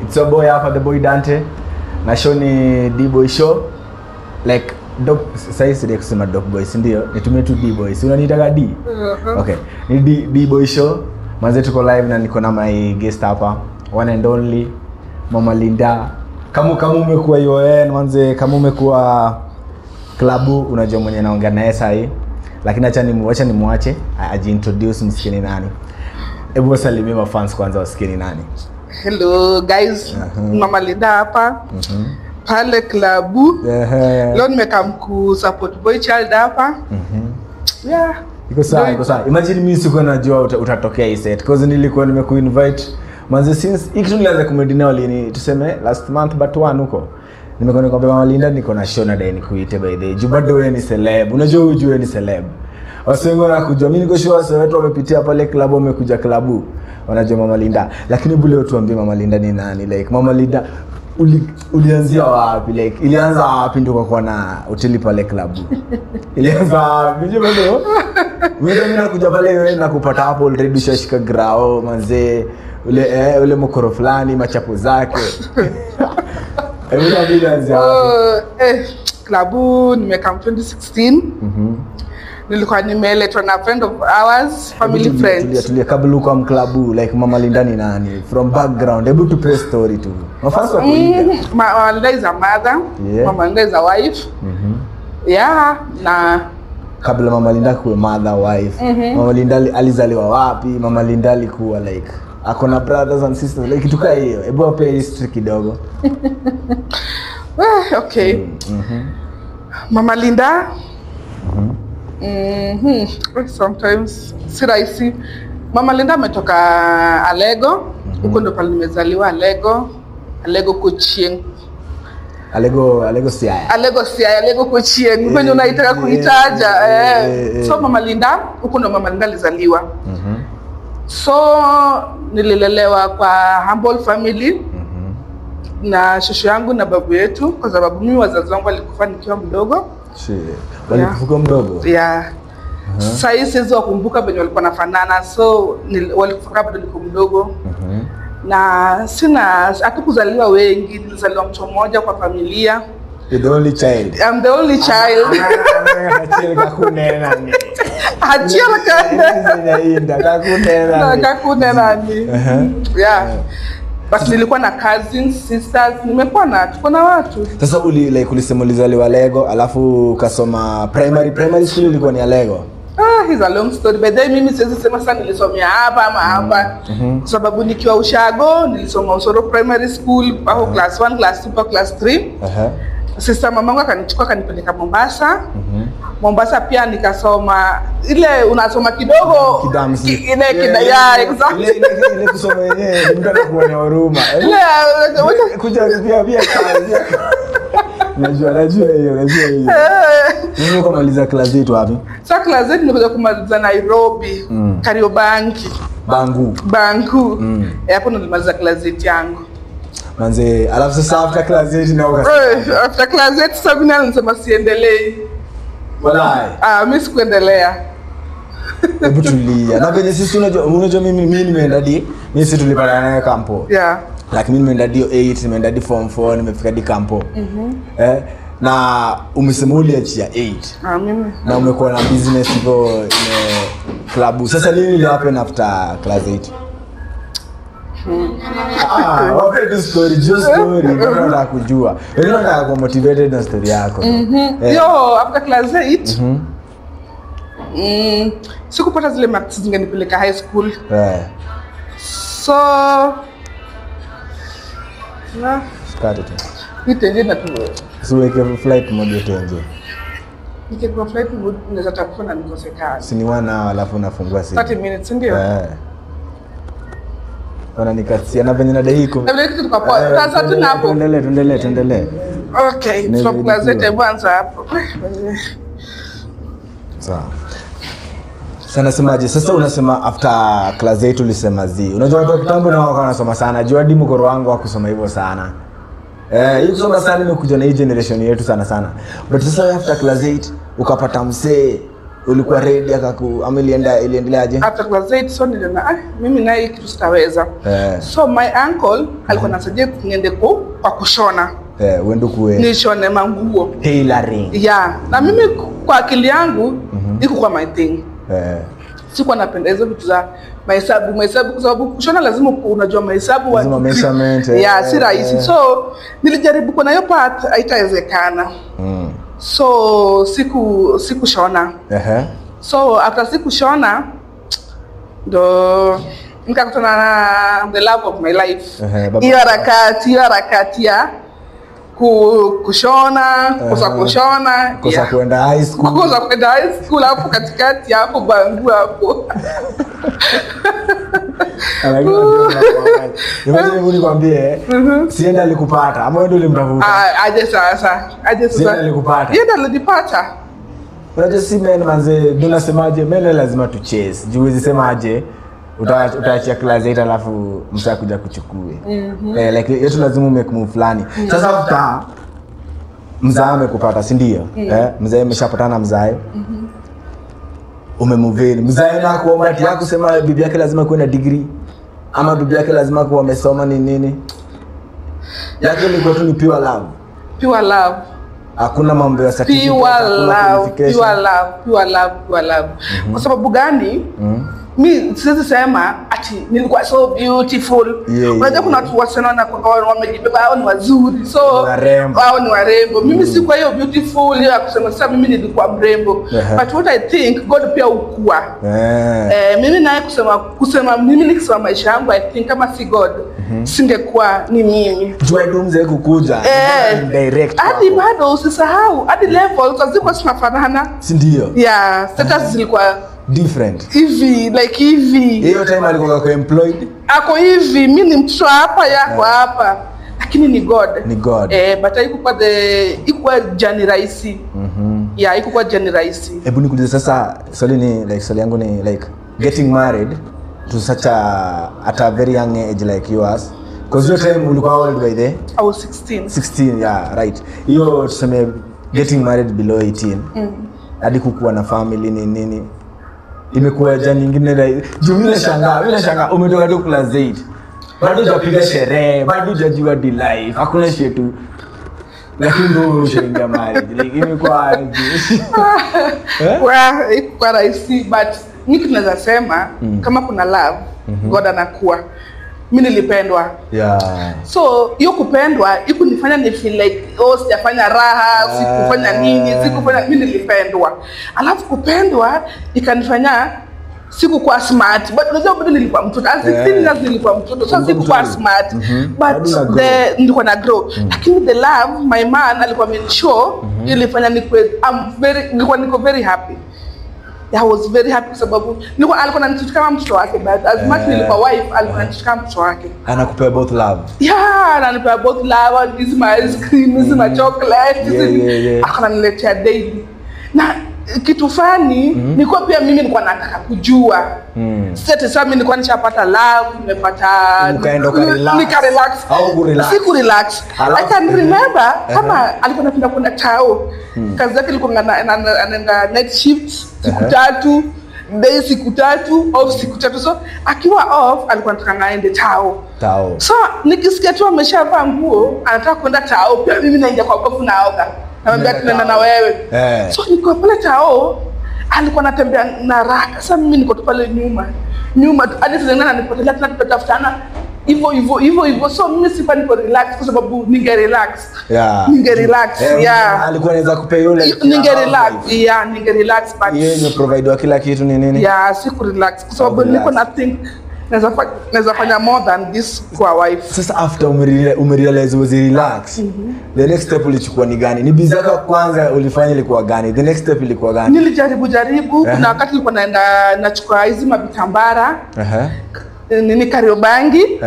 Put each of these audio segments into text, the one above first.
It's your boy hapa, the boy Dante. Na show ni D-Boy show. Like sasa kusema Dope Boys ndio. Nitumie tu D-Boys. Unaniita D? Okay. Ni D-Boy show. Manze tuko live na niko na my guest hapa. One and only Mama Linda. Kama umekuwa UN manze, kama umekuwa klabu unajua mwenye naongea naye sasa. Lakini acha nimwache ajiintroduce msikini nani. Hebu wasalimie mafans kwanza wasikie nani. Hello guys, Mama Linda hapa. Pale klabu. Leo nimekam ku support boy child hapa. Yeah. Iko sawa. Imagine mimi siko najua utatokea hii set because nilikuwa nimekuinvite manze since ikitulianza comedy na wali tuseme last month but one huko. Nimekuwa nikwambia Mama Linda niko na show na day nikuite by the way. Bado wewe ni celeb. Unajua ujue ni celeb. Wasengo na kujua mimi niko sure watu wamepitia pale klabu wamekuja klabu. Wanajua Mama Linda. Lakini bule tuambie Mama Linda ni nani? Like Mama Linda ulianzia wapi? Like ilianza wapi ndio kwa na hoteli pale klabu? Ilianza wapi? Je bado? Wewe unakuja pale wewe na kupata hapo already ushashika grao manze ule mokoro fulani machapo zake. Hebu ilianza wapi? Klabu nimekam 2016. Nilikuwa nimeletwa na friend of ours, family friends. Tulia kabla uko klabu like Mama Linda ni nani? From background, hebu tupe story tu. Mafasa kuiga. Mama Linda is a mother, Mama Linda is a wife. Yeah, na kabla Mama Linda kuwa mother wife. Mama Linda alizaliwa wapi? Mama Linda alikuwa like akona brothers and sisters like tuka hiyo. Hebu wape history kidogo. Okay. Mama Linda sometimes siraisi. Mama Linda ametoka Alego. Huko ndo pale nimezaliwa Alego Kochieng. Alego Siaya. Alego Kochieng. Mbona unaitaka kuitaja? So Mama Linda, huko ndo Mama Linda alizaliwa. So nililelewa kwa humble family. Na shosho yangu na babu yetu kwa sababu mimi wazazi wangu walikufa nikiwa mdogo. Walikufa mdogo? Yeah. Sasa hizi wakumbuka venye walikuwa nafanana, so walikufa bado nilikuwa mdogo. Na sina hatukuzaliwa wengi, nilizaliwa mtu mmoja kwa familia. You're the only child. I'm the only child. Yeah. But nilikuwa na cousins, sisters, tuko na watu. Sasa ulisema ulizaliwa Lego, alafu ukasoma primary school ilikuwa ni Lego. It's a long story. But then mimi siwezi sema sana nilisomea hapa ama hapa. Kwa sababu nikiwa Ushago nilisoma Usoro Primary School hapo class 1, class 2, class 3. Sister mamangu akanichukua akanipeleka Mombasa. Mombasa pia nikasoma ile unasoma kidogo kidamsi. Ile ile kusoma yenyewe mtu anakuwa na huruma. Kuja pia Najua hiyo. Mimi kumaliza class 8 wapi? Sasa class 8 nilikuja kumaliza Nairobi, Kariobangi. Bangu. Hapo ndo nilimaliza class 8 yangu. Manze, alafu sasa after class 8 na after class 8 sasa mimi nilisema siendelee. Walai. Mimi sikuendelea. Hebu tulia. Na venye sisi unajua mimi nimeenda mimi si tulipata naye kampo. Yeah. Lakini mimi nimeenda 8, nimeenda form 4, nimefika kampo. Na umesema uliachia 8. Mimi. Na umekuwa na business hivyo klabu. Sasa nini happen after class 8? Wape tu story, just story. Nataka kujua. Wewe unataka kuwa motivated na story yako. Yo, after class 8. Sikupata zile marks zingenipeleka high school. So skate tu. Nitenje na tu. Siweke flight mode tenje. Nikikuwa flight mode unaweza takufana nikosekana. Si ni 1 hour alafu unafungua simu. 30 minutes ndio. Wana nikatia na venye nadai iko. Na kitu tukapoa. Sasa tunapo. Tuendelee. Okay, from class 8 kwanza hapo. Sawa. Sana semaje? Sasa unasema after class 8 ulisema zi. Unajua watu kitambo na wao wanasoma sana. Jua hadi mkoro wangu hakusoma hivyo sana. Hii kusoma sana imekuja na hii generation yetu sana. But sasa after class 8 ukapata msee ulikuwa ready ama iliendeleaje? After class 8 so niliona mimi naye kitu sitaweza. So my uncle alikuwa anasaidia niende kwa kushona. Uende kuwe nishone manguo tailoring. Yeah, na mimi kwa akili yangu iko kwa my thing. Sikuwa napenda hizo vitu za mahesabu kwa sababu kushona lazima unajua mahesabu wa measurement. Si rahisi. So nilijaribu kwa hiyo part haitawezekana. So sikushona. So after sikushona ndo nikakutana na the love of my life. Hiyo harakati ya kushona, kosa kwenda high school hapo katikati hapo bangu hapo. Hebu nikwambie, Sienda alikupata ama wewe ndio ulimtafuta? Aje sasa. Sienda alikupata. Yeye ndio alijipata. Unajua si men manze, tunasemaje, men lazima tu chase. Juu hizi semaje, utaachia class 8 alafu msha kuja kuchukue. Like yetu lazima make move fulani. Sasa after mzaa amekupata, si ndio? Mzaa ameshapatana na mzaa. Umemove mzaa na kuomba ati yako kusema bibi yake lazima kuwe na degree ama bibi yake lazima kuwa amesoma nini? Yake ni kwa tu ni pure love. Pure love. Hakuna mambo ya certificate, pure love. Kwa sababu gani? Mimi siwezi sema ati nilikuwa so beautiful. Unajua kuna watu wasiona kwa wamejibeba hao ni wazuri. So hao ni warembo. Mimi si kwa hiyo beautiful ya kusema sasa mimi nilikuwa mrembo. But what I think God pia ukua. Mimi naye kusema mimi nikisema maisha yangu I think kama si God singekuwa ni mimi. Joy Dumze kukuja direct. Hadi bado usisahau hadi levels haziko zinafanana. Si ndio? Yeah, status zilikuwa different. Hivi. Hiyo time alikuwa kwa employed. Ako hivi, mimi ni mtoto hapa yako hapa. Lakini ni God. But ikuwa jani rahisi. Yeah, ikuwa jani rahisi. Hebu nikuulize sasa, swali yangu ni like getting married to such at a very young age like yours. Because your time ulikuwa how old by the? I was 16. 16, yeah, right. Hiyo tuseme getting married below 18. Hadi kukuwa na family nini. Imekuwa jani nyingine jumla shangaa umetoka tu class 8 bado hujapiga sherehe bado hujajua life hakuna shetu lakini ndio ushaingia marriage like imekuwa kwa rahisi but mimi tunaweza sema kama kuna love God anakuwa mimi nilipendwa. So hiyo kupendwa ikunifanya ni feel like sijafanya raha, sikufanya nini, mimi nilipendwa. Alafu kupendwa ikanifanya sikukuwa smart, but unajua bado nilikuwa mtoto. As 16 nilikuwa mtoto, so sikukuwa smart. But nilikuwa na grow. Lakini the love my man alikuwa amenishow ilifanya niko very happy. I was very happy sababu alikuwa ananitreat kama mtoto wake, but as much nilikuwa wife alikuwa ananitreat kama mtoto wake. Anakupea both love. Ananipea both love, this my ice cream, this my chocolate, akananiletea daily. Na kitu fani nilikuwa pia mimi nilikuwa nataka kujua. Sasa mimi nilikuwa nishapata love, nimepata nika-relax. Siku relax. I can remember kama alikuwa anapenda kwenda tao. Kazi yake ilikuwa anaenda night shift siku 3, day siku 3, off siku 3. So akiwa off alikuwa anataka aende tao. So nikisikia tu ameshavaa nguo anataka kwenda tao, pia mimi naingia kwa bafu naoga. Naambia tunaenda na wewe. So niko pale tao alikuwa anatembea na raka. Sasa mimi niko pale nyuma hadi tunaenda nipotelea tunatafutana hivyo. So mimi sipa niko relax kwa sababu ningerelax. Alikuwa anaweza kupea yule ningerelax but yeye ni provide kila kitu nini. Siku relax kwa sababu niko nothing naweza fanya more than this kwa wife. Sasa after umerealize was relax, the next step ulichukua ni gani? Ni bizaka kwanza ulifanya ilikuwa gani? The next step ilikuwa gani? Nilijaribu kuna wakati nilikuwa naenda nachukua hizi mabitambara nini Kariobangi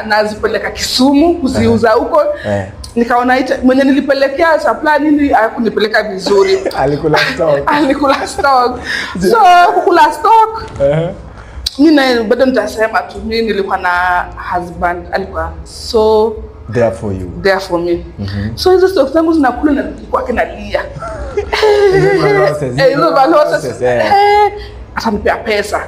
nazipeleka Kisumu kuziuza huko. Nikaona mwenye nilipelekea supply nini hakunipeleka vizuri. Alikula stock. So kukula stock mimi naye bado nitasema tu mimi nilikuwa na husband alikuwa so there for you, there for me. So hizo stocks zangu zinakula na kwake nalia. Hizo baloses akanipea pesa.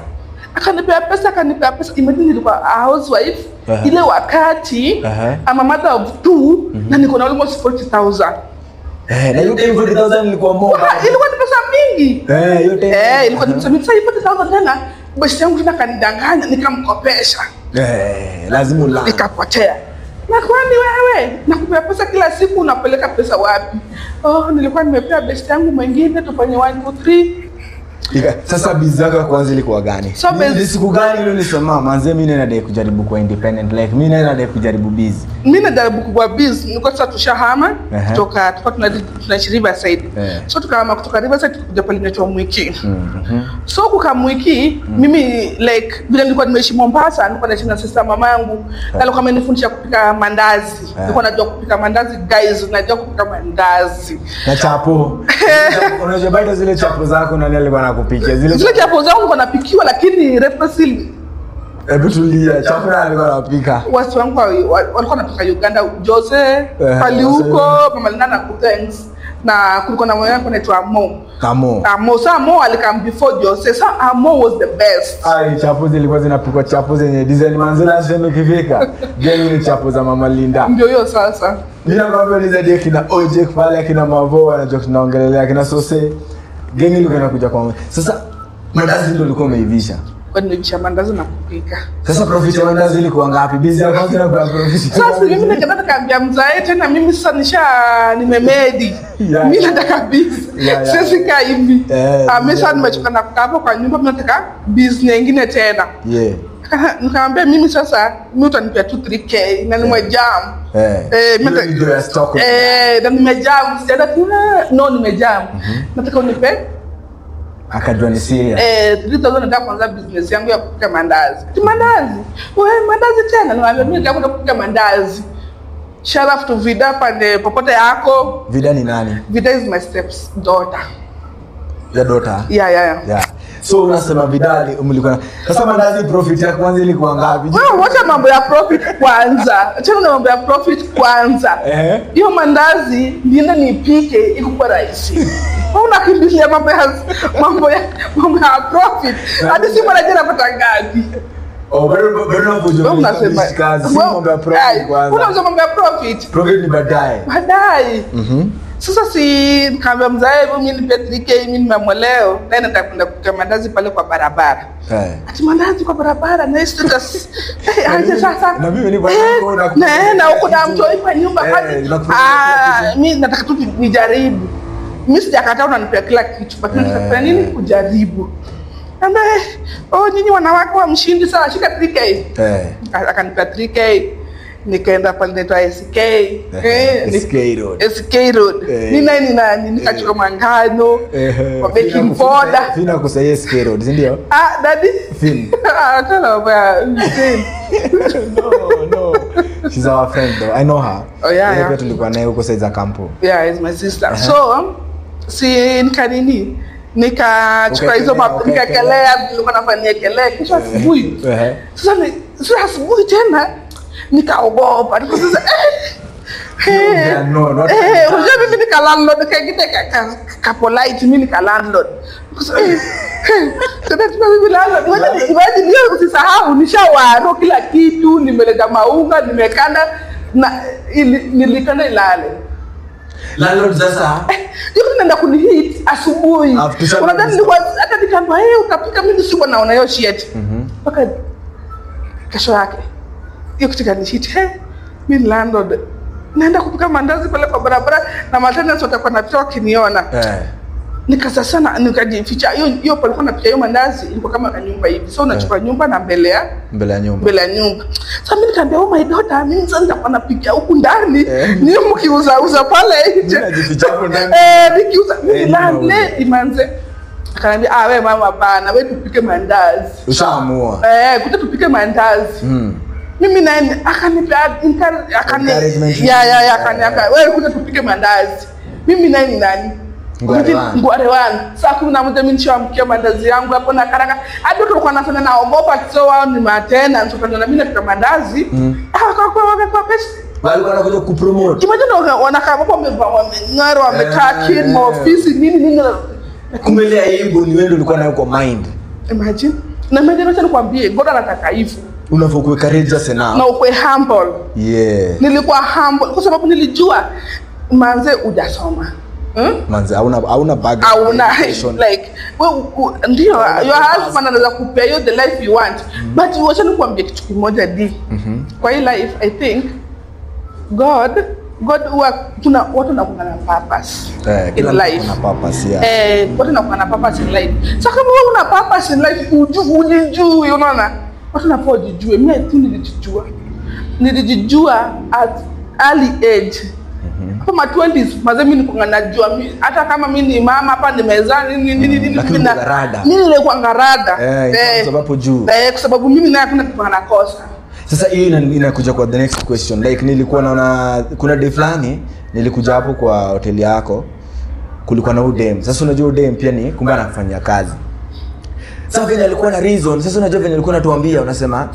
Imagine nilikuwa a housewife ile wakati I'm a mother of 2 na niko na almost 40,000. Na yote 40,000 ilikuwa more. Ilikuwa ni pesa mingi. Ilikuwa ni pesa mingi. Sasa 40,000 tena bosi yangu tena kanidanganya nikamkopesha. Lazima ula. Nikapotea. Na kwani wewe nakupea pesa kila siku unapeleka pesa wapi? Nilikuwa nimepea bosi yangu mwingine tufanye 1 2 3. Sasa bizi yako kwanza ilikuwa gani? Ni siku gani ile ulisema manze mimi nenda kujaribu kwa independent like mimi nenda kujaribu busy? Mimi najaribu kwa busy niko sasa tushahama kutoka tunaishi Riverside. So tukahama kutoka Riverside kuja pale inaitwa Mwiki. So kuka Mwiki mimi like bila nilikuwa nimeishi Mombasa nilikuwa naishi na sister mamangu alikuwa amenifundisha kupika mandazi. Nilikuwa najua kupika mandazi guys, najua kupika mandazi. Na chapo. Unajua baada zile chapo zako nani alikuwa kupikia zile chapo zangu nilikuwa napikiwa lakini represili tulia chapo alikuwa anapika watu wangu walikuwa wanatoka Uganda Jose pali huko mama Lina na thanks na kulikuwa na mmoja wangu anaitwa Amo sasa Amo alikam before Jose sasa Amo was the best. Chapo zilikuwa zinapikwa chapo zenye design manzela sema kifika gani ni chapo za mama Linda ndio hiyo sasa bila kwamba ni zaidi kina Ojek pale kina Mavo anajua tunaongelelea kina Sose geni luka nakuja kwa sasa mandazi ndio ulikuwa umeivisha kwa nimeivisha mandazi na kupika sasa profit ya mandazi ilikuwa ngapi busy ya kwanza na profit sasa mimi nataka kaambia mzae tena mimi sasa nimemedi mimi nataka busy sasa kaa hivi amesha nimechoka na kukaa hapo kwa nyumba mimi nataka business nyingine tena nikamwambia mimi sasa mimi utanipea 2-3k na nimejam mimi ndio ya stock na nimejam siada no nimejam nataka unipe akajua ni serious 3000 nataka kuanza business yangu ya kupika mandazi wewe mandazi tena niwaambia mimi nataka kupika mandazi shout out to Vida pande popote yako. Vida ni nani? Vida is my step's daughter. Your daughter? Yeah. So unasema Vidali umlikuwa sasa mandazi profit ya kwanza ilikuwa ngapi? Wewe wacha mambo ya profit kwanza. Achana na mambo ya profit kwanza. Hiyo mandazi nienda nipike ikuwa rahisi. Unakimbilia mambo ya profit. Hadi si mara jana pata ngapi? Bado unajua unasema kazi mambo ya profit kwanza. Unasema mambo ya profit. Profit ni baadaye. Sasa si nikamwambia mzae mimi nipe 3k mimi nimemweleo na nitakwenda kupika mandazi pale kwa barabara. Ati mandazi kwa barabara na status. Sasa na mimi ni bwana na huko na mtu kwa nyumba hadi mimi nataka tu nijaribu. Mimi sijakataa unanipea kila kitu lakini nataka nini kujaribu. Ambaye nyinyi wanawake wa mshindi sawa shika 3k. Akanipea 3k. Nikaenda pale naitwa SK Road. Nini nikachukua mangano kwa baking powder. Fina kusaidia SK Road, si ndio? Daddy. Fin. Tell her. No. She's our friend though. I know her. Yeah. Tulikuwa naye huko saiza kampo. Yeah, is my sister. So, si nikanini nikachukua hizo nikakelea nilikuwa nafanyia kelea kisha asubuhi. Sasa asubuhi tena nikaogopa nikasema unajua mimi nika landlord ka polite mimi nika landlord tena mimi landlord imagine leo usisahau nishawaro kila kitu nimeleta maunga nimekanda na nilikana ilale landlord sasa yuko nenda kunihit asubuhi unadhani nilikuwa hata nikamba utapika mimi sikuwa naona hiyo shit mpaka kesho yake hiyo kitu kanishiti mimi landlord naenda kupika mandazi pale kwa barabara na matana watakuwa napita wakiniona nikasasana nikajificha hiyo palikuwa napika hiyo mandazi ilikuwa kama kanyumba hivi so unachukua nyumba na mbele ya nyumba sasa mimi nikamwambia my daughter mimi sasa nitakuwa napika huku ndani ni mkiuza pale nje najificha hapo ndani nikiuza mimi landlady manze akaniambia wewe mama bana wewe tupike mandazi ushaamua kuta tupike mandazi mimi na akanipea akaniambia wewe kuja tupike mandazi mimi nani Ngware wan. Saa 11 mimi nishamkia mandazi yangu hapo na karaka. Hadi tulikuwa nafanya naogopa so wao ni matena nitokana na mimi na mandazi. Kwa pesa. Walikuwa wanakuja kupromote. Imagine wanakaa hapo wameng'ara wamekaa chini maofisi nini. Kumelea hivyo ni wewe ulikuwa nayo kwa mind. Imagine. Na mimi ndio nikwambie God anataka hivyo. Unavyokuwa courageous enough. Na ukwe humble. Yeah. Nilikuwa humble kwa sababu nilijua manze hujasoma. Manze hauna bag. Like ndio your husband anaweza kupea you the life you want. But wacha nikwambie kitu kimoja kwa hii life I think God tuna watu wanakuwa na purpose in life. Na purpose watu wanakuwa na purpose in life. So kama wewe una purpose in life ujijue, unaona? Watu wanafaa jijue. Mimi tu nilijijua at early age. Kama 20s mimi nilikuwa najua hata kama mimi ni mama hapa nimezaa nini mimi nilikuwa ngarada. Kwa sababu juu. Kwa sababu mimi naye kuna kitu nakosa. Sasa hiyo inakuja kwa the next question. Like nilikuwa naona kuna day fulani nilikuja hapo kwa hoteli yako, kulikuwa na udem. Sasa unajua udem pia ni kumbe anafanya kazi. Sasa venye alikuwa na reason. Sasa unajua venye alikuwa anatuambia unasema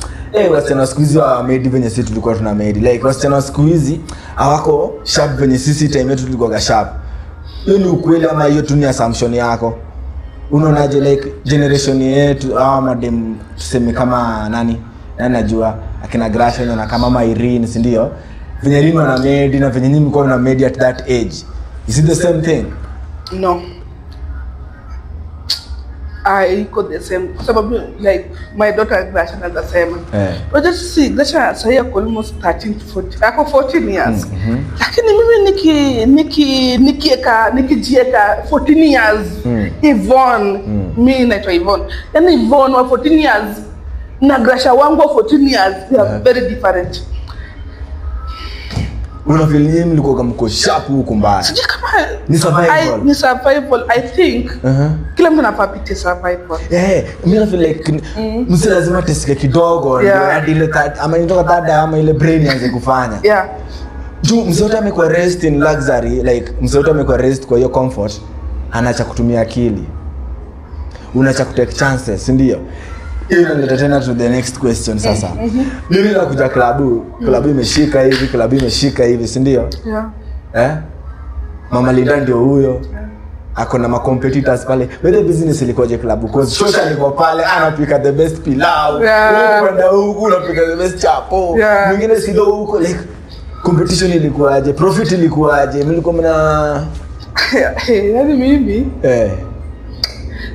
wasichana siku hizi wa made venye sisi tulikuwa tuna made. Like wasichana siku hizi hawako sharp venye sisi time yetu tulikuwa sharp. Hiyo ni ukweli ama hiyo tu ni assumption yako? Unaonaje like generation yetu madem tuseme kama nani najua akina Grasha na kama Mama Irene, si ndio? Venye Irene wana made na venye nyinyi mko na made at that age. Is it the same thing? No. I got the same. Kwa sababu like my daughter Grasha na the same. But just see Grasha say almost 13 to 14. Ako 14 years. Lakini mimi nikijieka 14 years. Yvonne, mimi naitwa Yvonne. Yaani Yvonne wa 14 years na Grasha wangu wa 14 years, they are very different. Unafeel mlikuwa kama mko sharp huko mbaya. Sije kama ni survival I think. Kila mtu anapapitia survival. Mimi na feel like msi lazima tesike kidogo ndio hadi ile ama inatoka tada ama ile brain yanze kufanya. Juu msote amekuwa rest in luxury, like msote amekuwa rest kwa hiyo comfort, anaacha kutumia akili. Unaacha kutake chances, ndio? Hiyo inaleta tena to the next question sasa. Mimi nakuja klabu imeshika hivi, si ndio? Mama Linda ndio huyo. Ako na competitors pale. Wewe business ilikoje klabu? Cause social liko pale anapika the best pilau. Kwenda huku unapika the best chapo. Mwingine sido huko like competition ilikuwaje? Profit ilikuwaje? Mlikuwa mna yaani mimi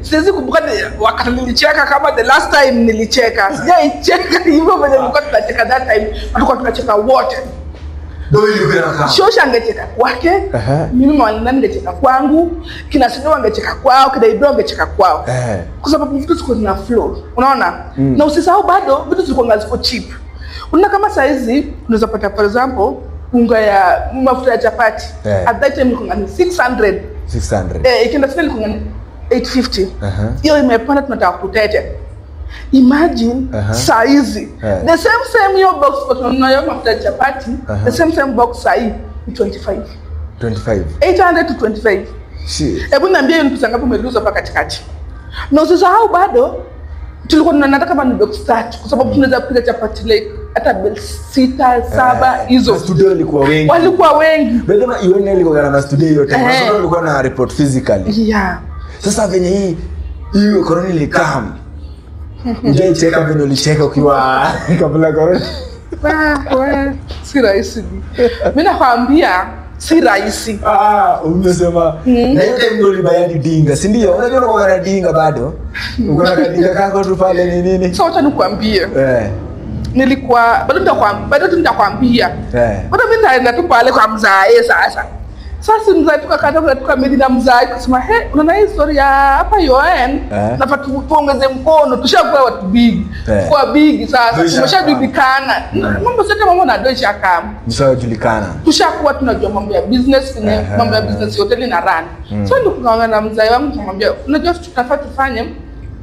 siwezi kumbuka wakati nilicheka kama the last time nilicheka. Sijaicheka hivyo venye nilikuwa tunacheka that time. Tulikuwa tunacheka wote. Ndio ilikuwa kama. Shosha angecheka kwake, mimi Mama angecheka kwangu, kina Sido angecheka kwao, kina Ibro angecheka kwao. Kwa sababu vitu ziko zina flow. Unaona? Na usisahau bado vitu ziko ngaziko cheap. Unaona kama saa hizi unaweza pata for example unga ya mafuta ya chapati. At that time ilikuwa ni 600. Ikienda sasa ilikuwa 850. Hiyo imepanda tunataka kutete. Imagine size. The same hiyo box kwa tunayo mafuta ya chapati, the same box size ni 25. 800 to 25. Shit. Hebu niambie hiyo ni pesa ngapi umeluza hapa katikati? Na usisahau bado tulikuwa tunataka kama ni box 30 kwa sababu tunaweza kupika chapati like hata bel 6 7 hizo. Studio walikuwa wengi. Bado ione ilikuwa na studio yote. Sasa walikuwa na report physically. Sasa venye hiyo corona ilikam. Nje cheka venye ulicheka ukiwa kabla corona. Si rahisi. Mimi nakwambia si rahisi. Umesema na yote ndio libayani dinga, si ndio? Unajua unakuwa na dinga bado. Uko na dinga kako tu pale ni nini? Sasa acha nikwambie. Nilikuwa bado nitakwambia. Bado mimi naenda tu pale kwa mzae sasa. Sasa mzae tukakata Medina mzae kusema unaona hii story ya hapa UN nafaa tuongeze mkono tushakuwa watu big. Kwa big sasa tumeshajulikana. Mambo sasa mama na doisha kama. Mshajulikana. Tushakuwa tunajua mambo ya business mambo ya business hoteli na run. So ndio kukaanga na mzae wangu kumwambia unajua tunafaa tufanye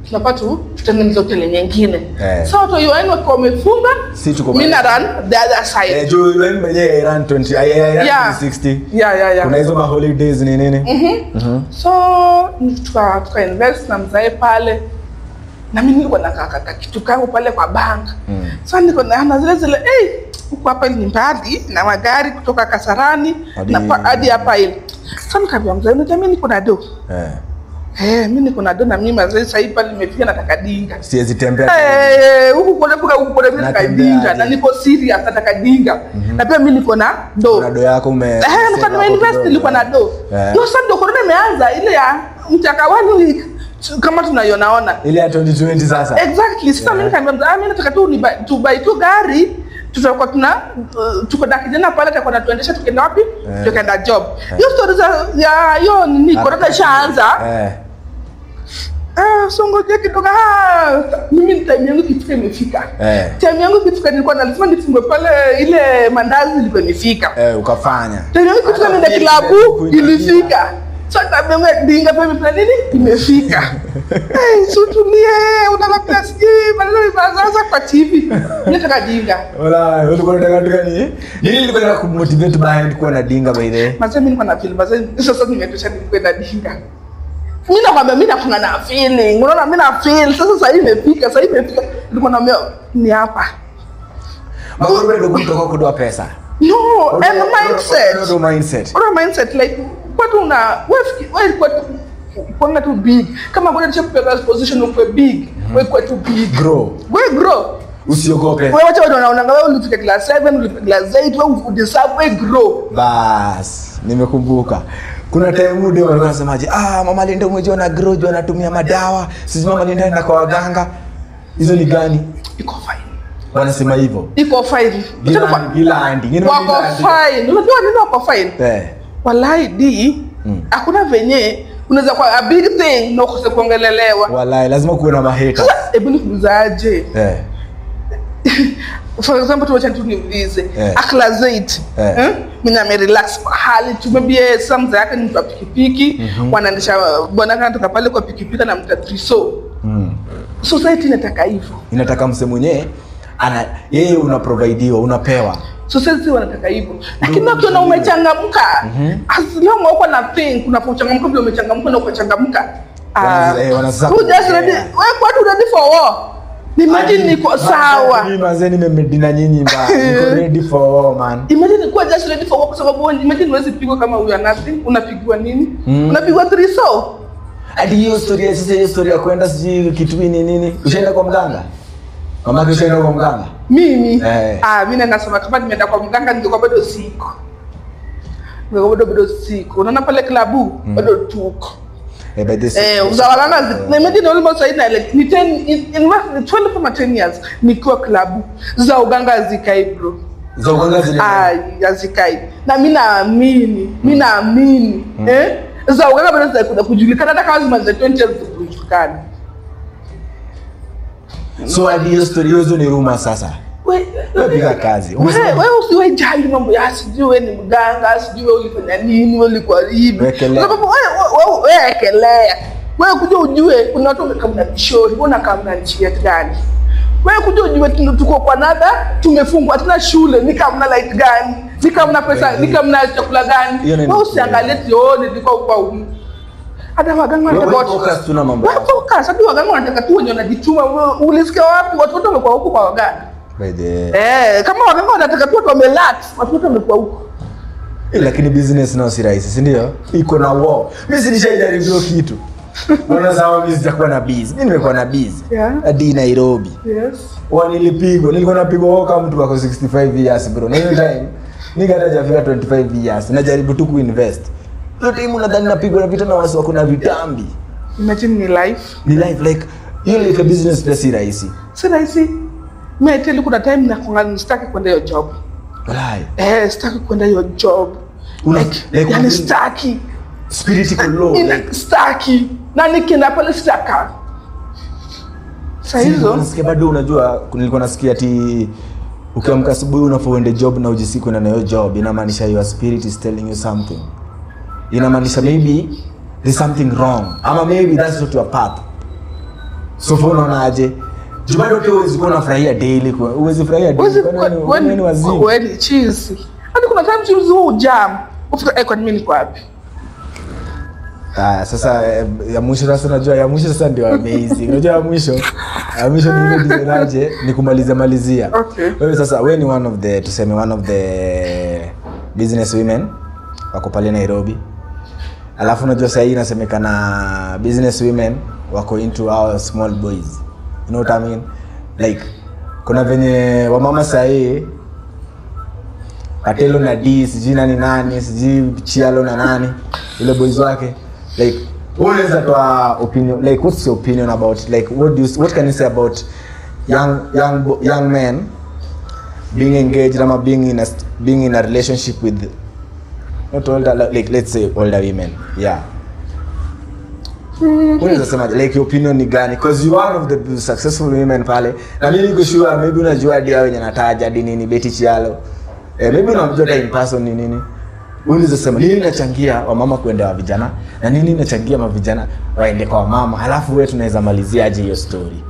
tunapata tutengeneze hoteli nyingine. Eh. So watu UN wako wamefunga, Si tuko mimi na run the other side. juu UN mwenyewe run 2060. Yeah. Kuna hizo ma holidays ni nini? So tuka invest na mzae pale. Na mimi nilikuwa na kitu kangu pale kwa bank. So niko na zile huko hapa ni mbali na magari kutoka Kasarani na hadi hapa ile. So nikamwambia mzae, mimi niko na do. Mimi niko na do na mimi mzee sasa hivi pale nimefika nataka dinga. Siwezi tembea. Huko kule mimi nataka dinga na niko serious nataka dinga. Na pia mimi niko na do. Na do yako niko na invest nilikuwa na do. Ndio sasa ndio corona imeanza ile ya mtakawani kama tunayonaona. Ile ya 2020 sasa. Exactly. Sasa mimi nikamwambia mimi nataka tu buy tu gari. Tutakuwa tuko na kijana pale atakuwa anatuendesha tukienda wapi? Tukaenda job. Hiyo stories ya hiyo nini corona ishaanza. So ngoja kidogo mimi time yangu kifika imefika. Time yangu kifika nilikuwa lazima nifungue pale ile mandazi ilikuwa imefika. Ukafanya. Time yangu kifika nenda klabu ilifika. So time yangu dinga pale nini imefika. Sutulie unalapia siji maneno imeanza kwa TV. Nataka dinga. Wala ulikuwa unataka nini? Nini ilikuwa na kumotivate behind kuwa na dinga by the way? Mimi nilikuwa na feel sasa nimetosha nilikuwa na dinga. Mimi nakwambia mimi nafunga na feeling. Unaona mimi na feel sasa imefika, nilikuwa naambia ni hapa. Makuru ndio kutoka kudoa pesa. No, and mindset. Mindset Like what una wewe kwa too big. Kama ngoja nichukue position uko big, wewe kwa too big. Grow. Usiogope. Wewe wacha unaona wewe ulifika class 7, ulifika class 8, wewe udeserve wewe grow. Bas, nimekumbuka. Kuna time mude walikuwa wanasemaje, mama Linda umejua na grow juu anatumia madawa. Sisi mama Linda anaenda kwa waganga. Hizo ni gani? Iko fine. Wanasema hivyo. Iko fine. Gilandi. Wako fine. Unajua nini wako fine? Wallahi hakuna venye unaweza kwa a big thing na ukose kuongelelewa. Wallahi lazima kuwe na maheta. Hebu nikuulizaje? For example tuacha niulize akhlazait mimi na relax hali tumebie samza yake ni pikipiki wanaendesha bwana kana toka pale kwa pikipiki na mtatriso. Society inataka hivyo. Inataka mse mwenyewe yeye una provideiwa unapewa. Society wanataka hivyo. Lakini ukiona umechangamka asilimia uko na think unapochangamka vile umechangamka na ukachangamka who just ready wewe kwa ready for war. Imagine niko sawa. Mimi manze nimemedina nyinyi mbaya. Niko ready for war man. Imagine niko just ready for war kwa sababu imagine huwezi pigwa kama huyu nothing. Unapigwa nini? Unapigwa 3 so. Hadi hiyo story ya kwenda siji kitu nini? Ushaenda kwa mganga? Mama ushaenda kwa mganga? Mimi mimi nasema kama nimeenda kwa mganga ndio bado siko. Bado siko. Unaona pale klabu bado tuko. By this uzawalanga imagine almost like 12 for 10 years nikiwa klabu za uganga zikai bro. Za uganga zile. Zikai. Na mimi naamini za uganga bado zitakuja kujulikana hata kama za 20 years kujulikana. So hadi story hizo ni rumor sasa. Wewe piga kazi. Wewe usiwe jali mambo ya sijui wewe ni mganga, sijui wewe ulifanya nini, wewe ulikuwa hivi. Sababu wewe ekelea. Wewe kuja ujue kuna watu wamekamna kishori, unakamna njia gani? Wewe kuja ujue tuko kwa nada, tumefungwa hatuna shule, nikamna light gani? Nikamna pesa, nikamna chakula gani? Wewe usiangalie nilikuwa kwa huko. Hata waganga wanataka focus tuna mambo. Focus, hadi waganga wanataka tu wenye wanajituma. Ulisikia wapi watu wote wamekuwa huko kwa waganga? Kama waganga wanataka tu watu wamerelax, watu wote wamekuwa huko. Lakini business nao si rahisi, si ndio? Iko na war. Mimi sinishaijaribu kitu. Mbona sawa mimi sijakuwa na busy. Mimi nimekuwa na busy. Hadi Nairobi. Nilikuwa napigwa kama mtu wako 65 years bro. Na hiyo time nikataja fika 25 years. Najaribu tu kuinvest. Yote himu nadhani napigwa na vita na wasi wako na vitambi. Imagine ni life. Ni life like hiyo like business pia si rahisi. Si rahisi. Mimi tell kuna time na kungani sitaki kwenda hiyo job. Wallahi. Sitaki kwenda hiyo job. Like sitaki. Spirit iko low. Sitaki. Na nikienda pale sitaka. Sasa hizo nasikia bado unajua nilikuwa nasikia ati ukiamka asubuhi unafaa uende job na ujisiku na hiyo job inamaanisha your spirit is telling you something. Inamaanisha maybe there's something wrong ama maybe that's not your path. So for unaonaje? Jumado pia huwezi kuwa unafurahia daily, huwezi furahia daily. Kwani wazimu? When cheese. Hadi kuna time cheese huu jam. Ufika kwa nini kwa wapi? Sasa ya mwisho sasa unajua ya mwisho sasa ndio amazing. Unajua ya mwisho ni ile designaje ni kumalizia. Okay. Wewe sasa wewe ni one of the business women wako pale Nairobi. Alafu unajua sasa hii inasemekana business women wako into our small boys. You know what I mean? Like kuna venye wamama sasa hii Atelo na D, sijui nani, sijui Chialo na nani, ile boys wake. Like, unaweza toa opinion, like what's your opinion about, like what can you say about young men being engaged or being in a relationship with not older, like let's say older women, yeah. Unaweza sema like your opinion ni gani, because you are one of the successful women pale, na mimi niko sure maybe unajua dia wenye nataja nini Betty Chialo, maybe unamjua in person ni nini. Unaweza sema nini inachangia wamama kuenda wa vijana na nini inachangia mavijana waende kwa mama, halafu wewe tunaweza malizia aje hiyo story?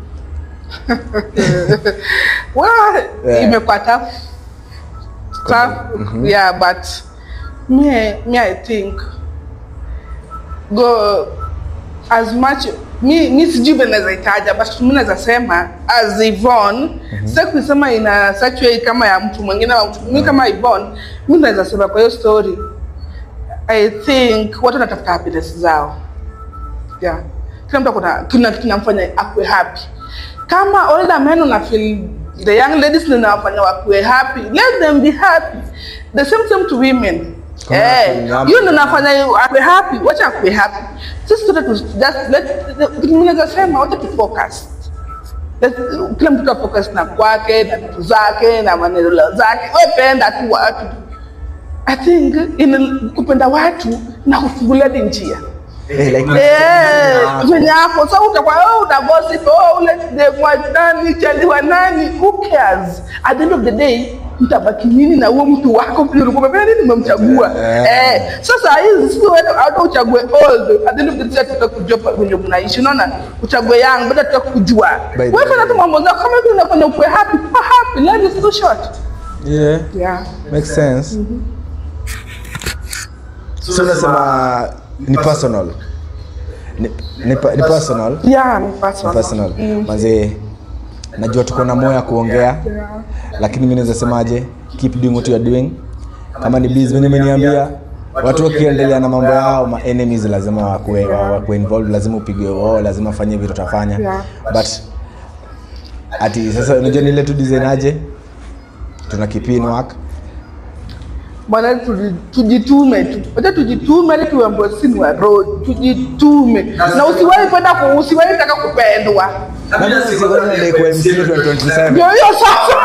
Imekuwa tough. Yeah, but me I think go as much mi sijui naweza itaja, but mimi naweza sema as Yvonne, sasa kusema ina such way kama ya mtu mwingine au mtu mimi kama Yvonne, mimi naweza sema kwa hiyo story I think watu wanatafuta happiness zao. Yeah. Kila mtu kuna kinamfanya akue happy. Kama older men una feel the young ladies wanafanya wakue happy, let them be happy. The same to women. You ndo nafanya akue happy, wacha akue happy. Sisi sote just let sema wacha tu focus. Kila mtu focus na kwake, na vitu zake, na maneno zake. Wewe penda tu watu. I think kupenda watu na kufungulia njia. Kwenye hapo sasa utakuwa utagossip ule mwadani chaliwa nani, who cares? At the end of the day mtabaki nini na huo mtu wako ulipopenda nini umemchagua. Sasa hizi sio wewe hata uchague old, at the end of the day tutakujua kwenye mnaishi, unaona, uchague young bado tutakujua. Wewe fanya tu mambo zako, kama vile unafanya ukwe happy, life is so short. Yeah, makes sense. So nasema ni personal. Ni personal. Yeah, ni personal. Manze najua tuko na moyo kuongea. Lakini mimi naweza semaje, keep doing what you are doing. Kama ni business mimi nimeniambia watu wakiendelea na mambo yao, ma enemies lazima wakuwe involved, lazima upigwe wao, lazima fanye vitu tutafanya. But ati sasa unajua ni ile tu design aje tuna keep in work. Bwana tujitume tu. Wacha tujitume ili tuambiwe sisi wa road. Tujitume. Na usiwahi taka kupendwa. Mimi sigoona ile kwa MC 2027. Ndio hiyo sasa.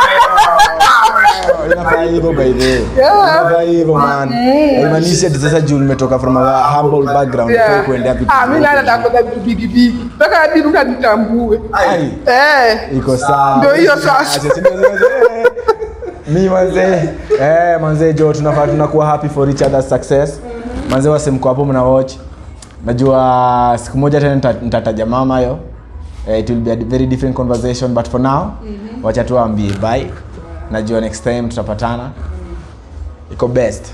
Inafaa hivyo by the way. Inafaa hivyo man. Imaanisha sasa juu nimetoka from a humble background kwa kuendea vitu. Mimi nataka vitu big. Mpaka hadi unanitambue. Iko sawa. Ndio hiyo sasa. Mimi manze jo tunafaa tunakuwa happy for each other's success. Manze wasemko hapo mna watch. Najua siku moja tena nitataja mama hiyo. It will be a very different conversation, but for now wacha tuambie bye. Najua next time tutapatana. Iko best.